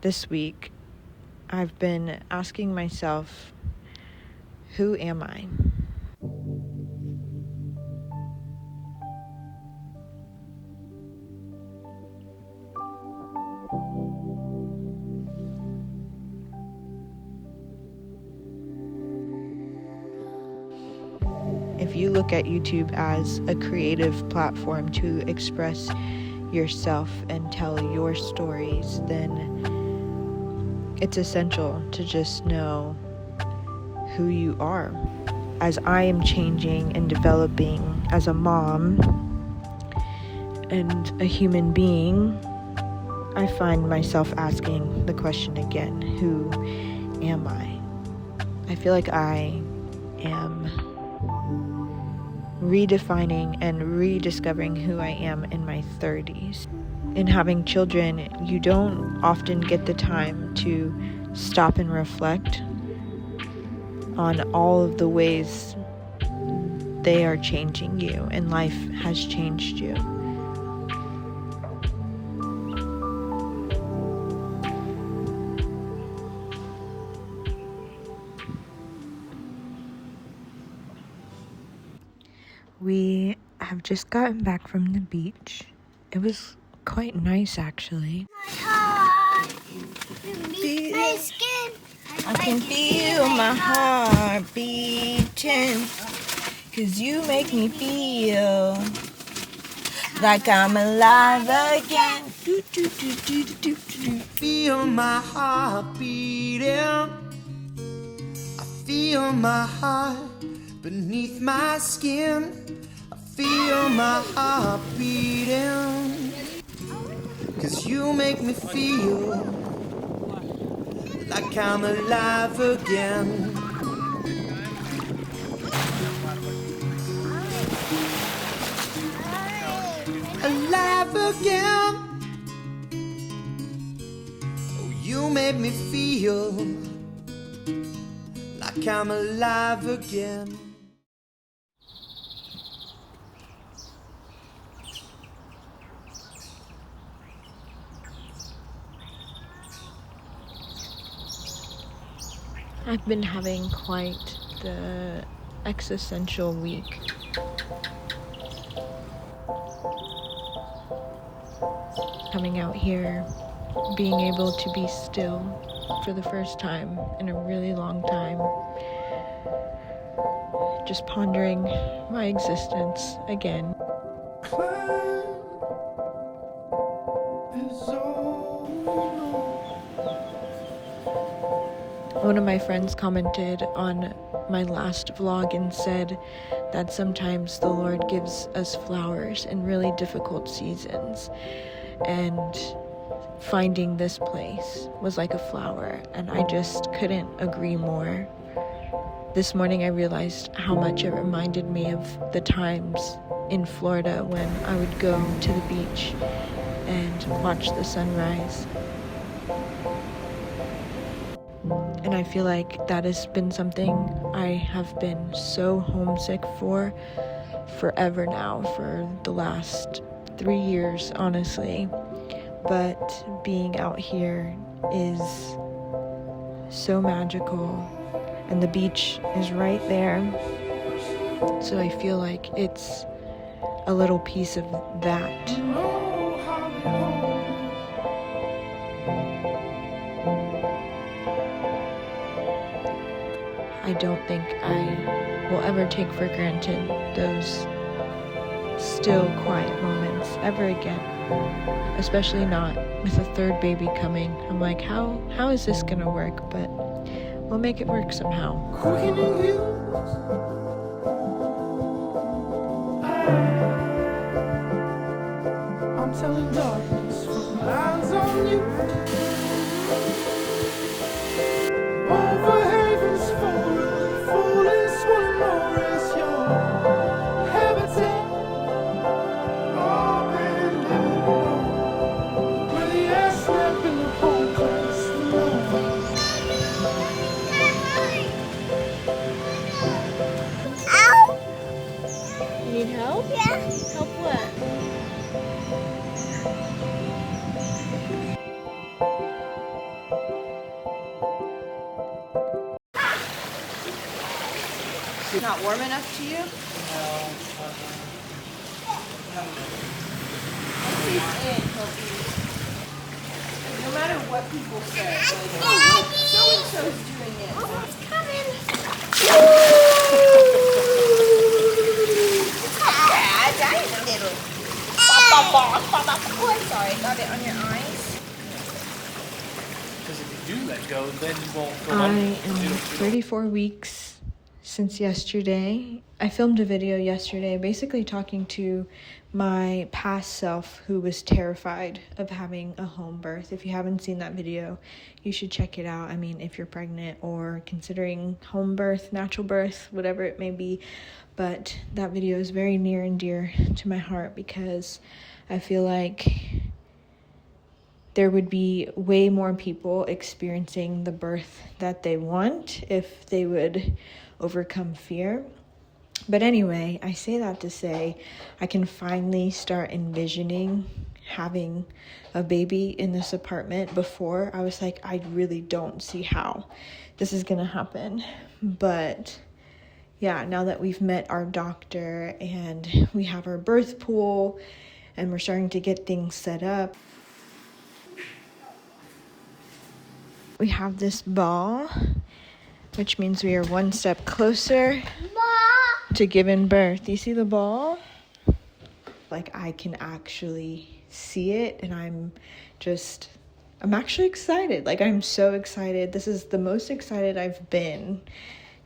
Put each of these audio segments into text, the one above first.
this week, I've been asking myself, who am I? If you look at YouTube as a creative platform to express yourself and tell your stories, then it's essential to just know who you are. As I am changing and developing as a mom and a human being, I find myself asking the question again, who am I? I feel like I am redefining and rediscovering who I am in my 30s. In having children, you don't often get the time to stop and reflect on all of the ways they are changing you and life has changed you. We have just gotten back from the beach. It was quite nice, actually. My heart beneath my skin. I can feel my heart beating, 'cause you make me feel like I'm alive again. Feel my heart beating. I feel my heart beneath my skin. I feel my heart beating. 'Cause you make me feel like I'm alive again. Alive again. Oh, you made me feel like I'm alive again. I've been having quite the existential week. Coming out here, being able to be still for the first time in a really long time. Just pondering my existence again. One of my friends commented on my last vlog and said that sometimes the Lord gives us flowers in really difficult seasons, and finding this place was like a flower, and I just couldn't agree more. This morning I realized how much it reminded me of the times in Florida when I would go to the beach and watch the sunrise. And I feel like that has been something I have been so homesick for forever now, for the last 3 years, honestly. But being out here is so magical, and the beach is right there. So I feel like it's a little piece of that. I don't think I will ever take for granted those still, quiet moments ever again. Especially not with a third baby coming. I'm like, how is this gonna work? But we'll make it work somehow. I'm telling darkness from lines on you. Over havens fullest one more is your habitat. Oh, and where the ass snap in the whole class. Ow! You need help? Yeah. Not warm enough to you? Once he's in, he'll be. No matter what people say, like, so-and-so's doing it. It's coming. Oh, I'm sorry. Got it on your eyes? Because if you do let go, then you won't go I under. am 34 weeks since yesterday. I filmed a video yesterday basically talking to my past self who was terrified of having a home birth. If you haven't seen that video, you should check it out. I mean, if you're pregnant or considering home birth, natural birth, whatever it may be. But that video is very near and dear to my heart because I feel like there would be way more people experiencing the birth that they want if they would overcome fear. But anyway, I say that to say I can finally start envisioning having a baby in this apartment. Before, I was like, I really don't see how this is gonna happen. But yeah, now that we've met our doctor and we have our birth pool and we're starting to get things set up, we have this ball, which means we are one step closer to giving birth. You see the ball? Like, I can actually see it, and I'm actually excited. Like, I'm so excited. This is the most excited I've been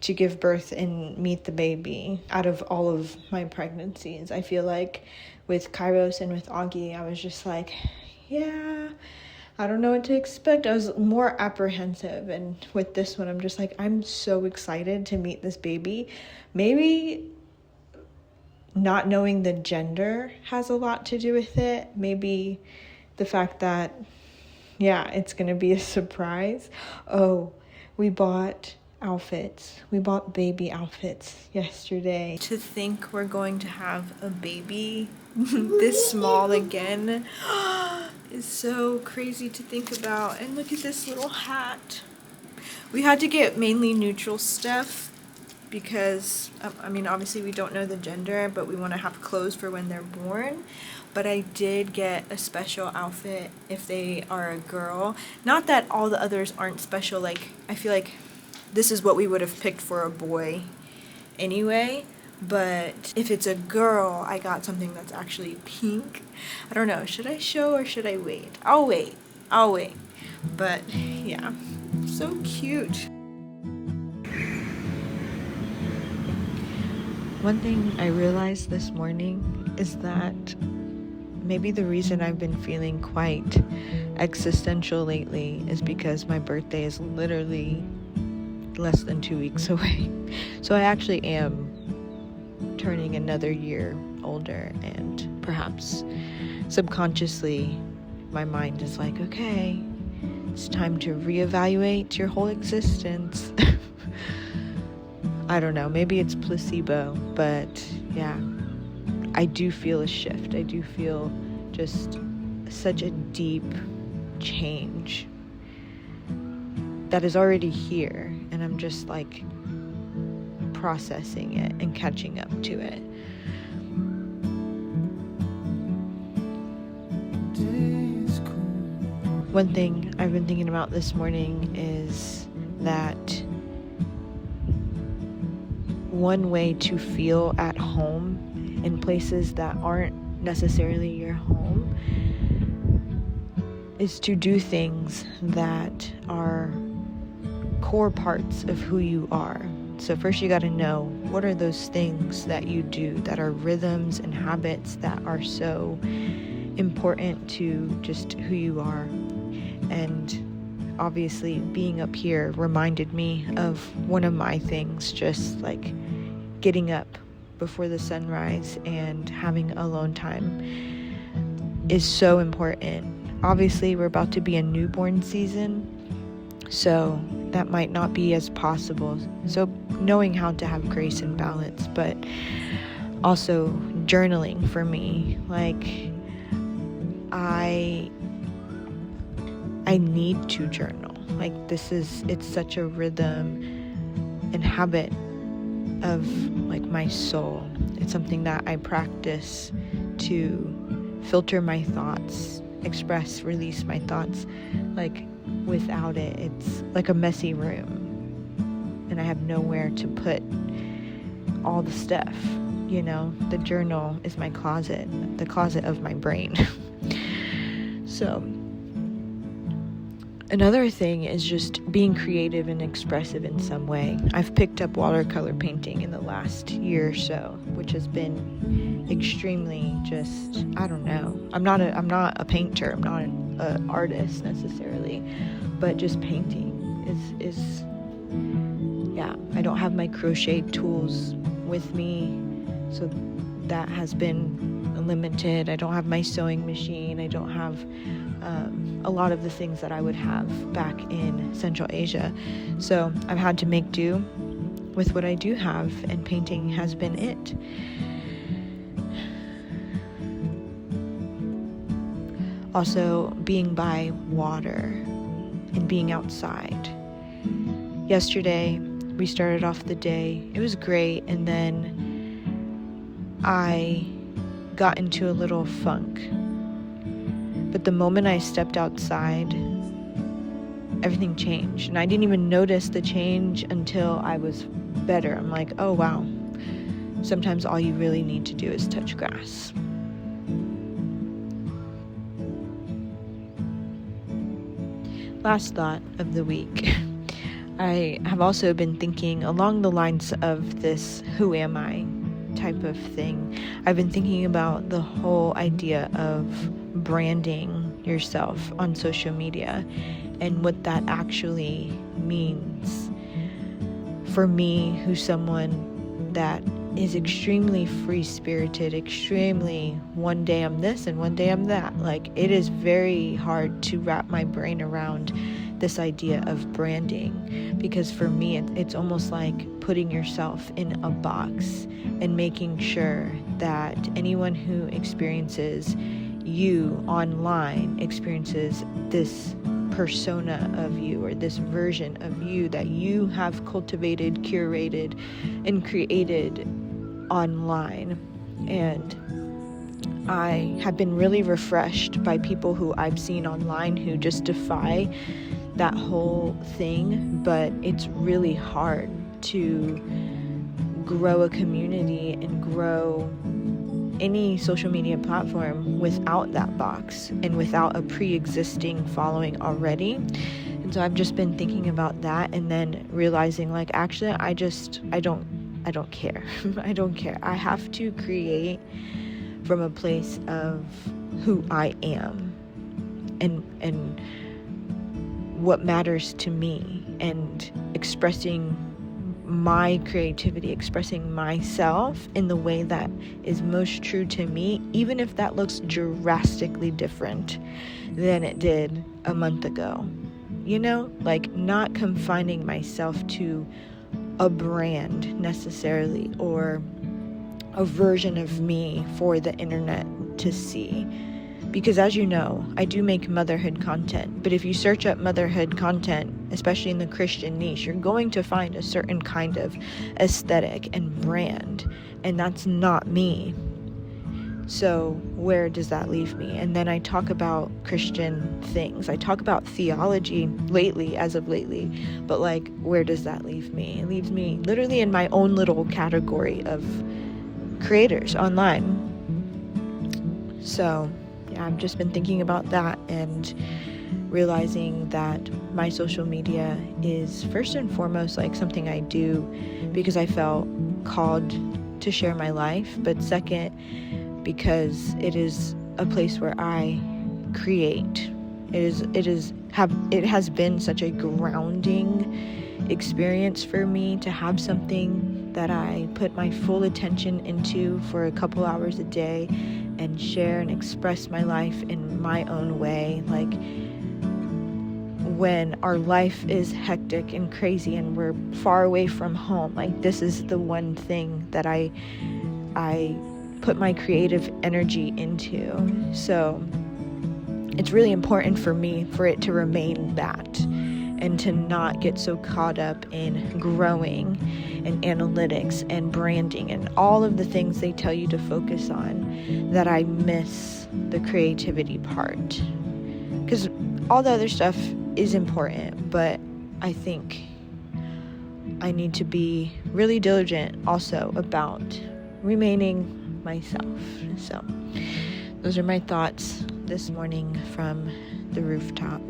to give birth and meet the baby out of all of my pregnancies. I feel like with Kairos and with Augie, I was just like, yeah, I don't know what to expect. I was more apprehensive, and with this one, I'm just like, I'm so excited to meet this baby. Maybe not knowing the gender has a lot to do with it. Maybe the fact that, yeah, it's gonna be a surprise. Oh, we bought outfits. We bought baby outfits yesterday. To think we're going to have a baby this small again is so crazy to think about. And look at this little hat. We had to get mainly neutral stuff because, I mean, obviously we don't know the gender, but we want to have clothes for when they're born. But I did get a special outfit if they are a girl. Not that all the others aren't special. Like, I feel like this is what we would have picked for a boy anyway. But if it's a girl, I got something that's actually pink. I don't know. Should I show or should I wait? I'll wait. But yeah, so cute. One thing I realized this morning is that maybe the reason I've been feeling quite existential lately is because my birthday is literally less than 2 weeks away. So I actually am turning another year older, and perhaps subconsciously my mind is like, okay, it's time to reevaluate your whole existence. I don't know, maybe it's placebo, but yeah, I do feel a shift. I do feel just such a deep change that is already here, and I'm just like processing it and catching up to it. One thing I've been thinking about this morning is that one way to feel at home in places that aren't necessarily your home is to do things that are core parts of who you are. So first you got to know, what are those things that you do that are rhythms and habits that are so important to just who you are. And obviously being up here reminded me of one of my things, just like getting up before the sunrise and having alone time is so important. Obviously we're about to be in newborn season, so that might not be as possible. So knowing how to have grace and balance, but also journaling for me. Like, I need to journal. Like, it's such a rhythm and habit of like my soul. It's something that I practice to filter my thoughts, express, release my thoughts. Like without it, it's like a messy room, and I have nowhere to put all the stuff. The journal is my closet, the closet of my brain. So another thing is just being creative and expressive in some way. I've picked up watercolor painting in the last year or so, which has been extremely just, I don't know. I'm not a painter. I'm not an artist necessarily, but just painting is I don't have my crochet tools with me, so that has been limited. I don't have my sewing machine. I don't have a lot of the things that I would have back in Central Asia. So I've had to make do with what I do have, and painting has been it. Also, being by water and being outside. Yesterday, we started off the day. It was great, and then I got into a little funk. But the moment I stepped outside, everything changed. And I didn't even notice the change until I was better. I'm like, oh wow. Sometimes all you really need to do is touch grass. Last thought of the week. I have also been thinking along the lines of this who am I type of thing. I've been thinking about the whole idea of branding yourself on social media and what that actually means. For me, who's someone that is extremely free-spirited, extremely one day I'm this and one day I'm that. Like, it is very hard to wrap my brain around this idea of branding, because for me it's almost like putting yourself in a box and making sure that anyone who experiences you online experiences this persona of you, or this version of you that you have cultivated, curated, and created online. And I have been really refreshed by people who I've seen online who just defy that whole thing, but it's really hard to grow a community and grow any social media platform without that box and without a pre-existing following already. And so I've just been thinking about that, and then realizing like, actually I don't care. I don't care. I have to create from a place of who I am and what matters to me, and expressing my creativity, expressing myself in the way that is most true to me, even if that looks drastically different than it did a month ago. Like not confining myself to a brand necessarily, or a version of me for the internet to see. Because as you know, I do make motherhood content, but if you search up motherhood content, especially in the Christian niche, you're going to find a certain kind of aesthetic and brand, and that's not me. So where does that leave me? And then I talk about Christian things. I talk about theology as of lately, but like, where does that leave me? It leaves me literally in my own little category of creators online. So I've just been thinking about that and realizing that my social media is first and foremost like something I do because I felt called to share my life, but second, because it is a place where I create. It has been such a grounding experience for me to have something that I put my full attention into for a couple hours a day and share and express my life in my own way. Like, when our life is hectic and crazy and we're far away from home, like, this is the one thing that I put my creative energy into. So it's really important for me for it to remain that. and to not get so caught up in growing and analytics and branding and all of the things they tell you to focus on, that I miss the creativity part. Because all the other stuff is important, but I think I need to be really diligent also about remaining myself. So those are my thoughts this morning from the rooftop.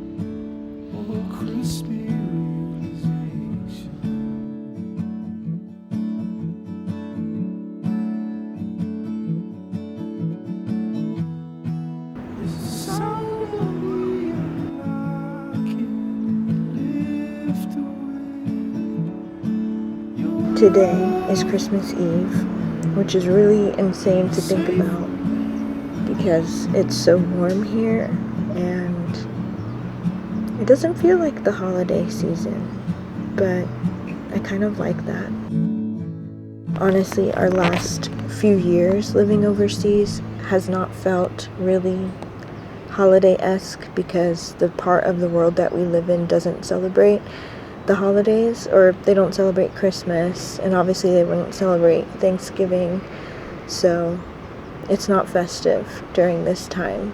Today is Christmas Eve, which is really insane to think about because it's so warm here and it doesn't feel like the holiday season, but I kind of like that. Honestly, our last few years living overseas has not felt really holiday-esque because the part of the world that we live in doesn't celebrate the holidays, or they don't celebrate Christmas, and obviously they wouldn't celebrate Thanksgiving, so it's not festive during this time.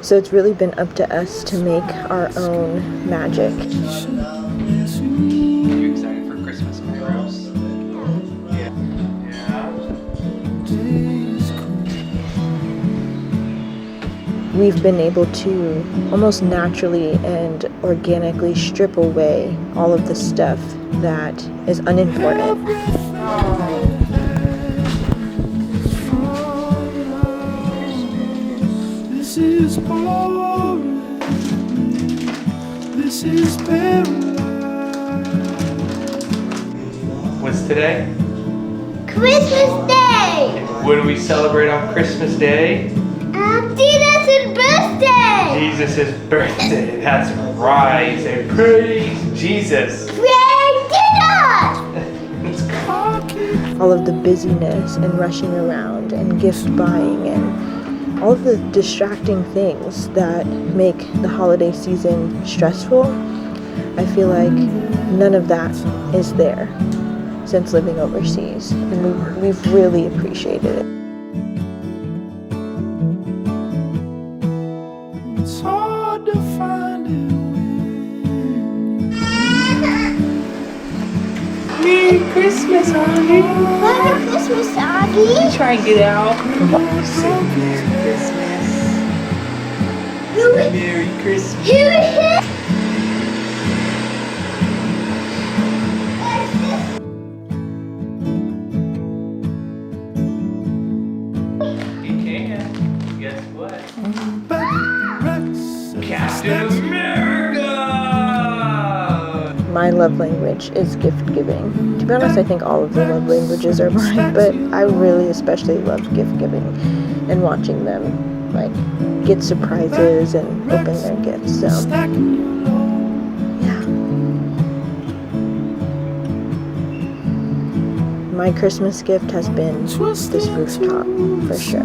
So it's really been up to us to make our own magic. Are you excited for Christmas carols? Yeah. We've been able to almost naturally and organically strip away all of the stuff that is unimportant. This is boring. This is paradise. What's today? Christmas Day! What do we celebrate on Christmas Day? Jesus' birthday! Jesus' birthday. That's right. Say praise Jesus. Praise Jesus! All of the busyness and rushing around and gift buying and all of the distracting things that make the holiday season stressful, I feel like none of that is there since living overseas, and we've really appreciated it. It's hard to find it. Merry Christmas, Augie. Merry Christmas, Augie! Try and get out. Merry Christmas. Merry Christmas. Here it is! You can. Guess what? Captain America! My love language is gift giving. To be honest, I think all of the love languages are mine, but I really especially love gift giving and watching them like get surprises and open their gifts. So yeah. My Christmas gift has been this rooftop for sure.